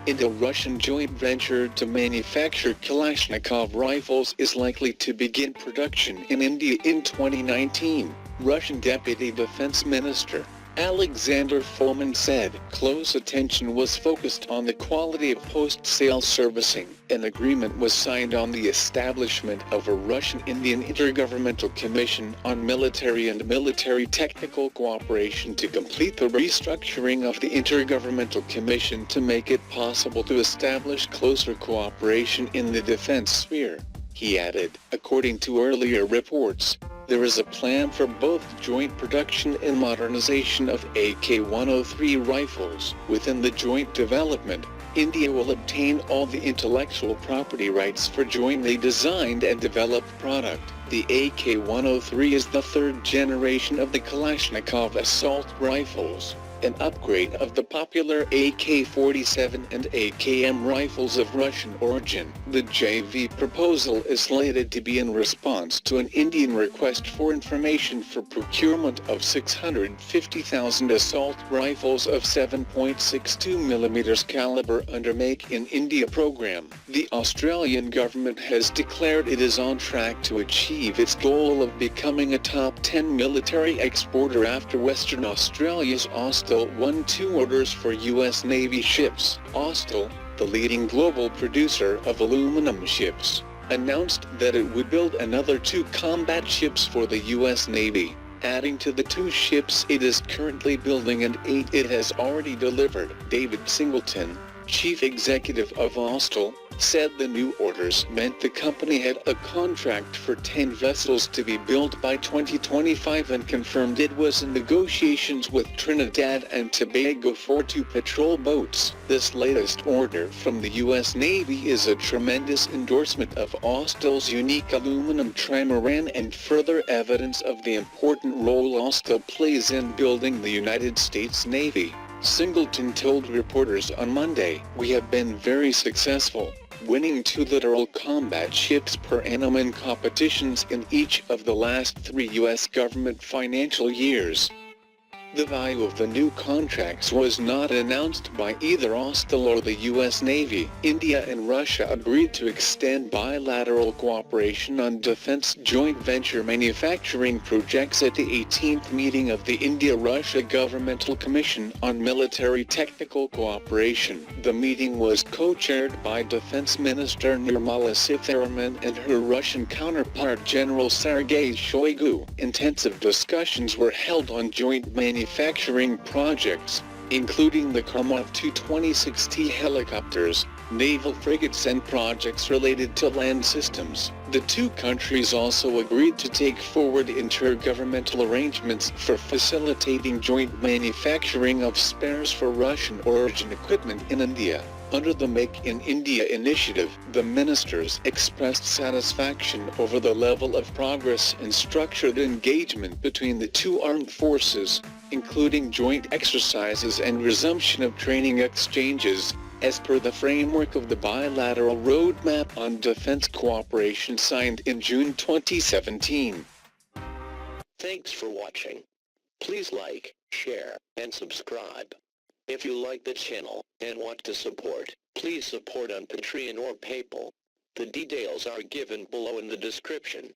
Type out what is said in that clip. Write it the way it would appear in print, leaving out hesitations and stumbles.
Indo-Russian joint venture to manufacture Kalashnikov rifles is likely to begin production in India in 2019, Russian Deputy Defense Minister Alexander Fomin said. Close attention was focused on the quality of post-sale servicing. An agreement was signed on the establishment of a Russian-Indian Intergovernmental Commission on Military and Military Technical Cooperation to complete the restructuring of the Intergovernmental Commission to make it possible to establish closer cooperation in the defense sphere. He added, according to earlier reports, there is a plan for both joint production and modernization of AK-103 rifles. Within the joint development, India will obtain all the intellectual property rights for jointly designed and developed product. The AK-103 is the third generation of the Kalashnikov assault rifles, an upgrade of the popular AK-47 and AKM rifles of Russian origin. The JV proposal is slated to be in response to an Indian request for information for procurement of 650,000 assault rifles of 7.62mm caliber under Make in India program. The Australian government has declared it is on track to achieve its goal of becoming a top 10 military exporter after Western Australia's Austal won 2 orders for U.S. Navy ships. Austal, the leading global producer of aluminum ships, announced that it would build another 2 combat ships for the U.S. Navy, adding to the 2 ships it is currently building and 8 it has already delivered. David Singleton, chief executive of Austal, said the new orders meant the company had a contract for 10 vessels to be built by 2025 and confirmed it was in negotiations with Trinidad and Tobago for 2 patrol boats. This latest order from the U.S. Navy is a tremendous endorsement of Austal's unique aluminum trimaran and further evidence of the important role Austal plays in building the United States Navy. Singleton told reporters on Monday, "We have been very successful, winning 2 Littoral combat ships per annum in competitions in each of the last 3 U.S. government financial years." The value of the new contracts was not announced by either Austal or the U.S. Navy. India and Russia agreed to extend bilateral cooperation on defense joint venture manufacturing projects at the 18th meeting of the India-Russia Governmental Commission on Military Technical Cooperation. The meeting was co-chaired by Defense Minister Nirmala Sitharaman and her Russian counterpart General Sergei Shoigu. Intensive discussions were held on joint manufacturing projects, including the Kamov Tu-26T helicopters, naval frigates and projects related to land systems. The 2 countries also agreed to take forward intergovernmental arrangements for facilitating joint manufacturing of spares for Russian origin equipment in India. Under the Make in India initiative, the ministers expressed satisfaction over the level of progress and structured engagement between the 2 armed forces, including joint exercises and resumption of training exchanges, as per the framework of the bilateral roadmap on defense cooperation signed in June 2017. Thanks for watching. Please like, share, and subscribe. If you like the channel and want to support, please support on Patreon or PayPal. The details are given below in the description.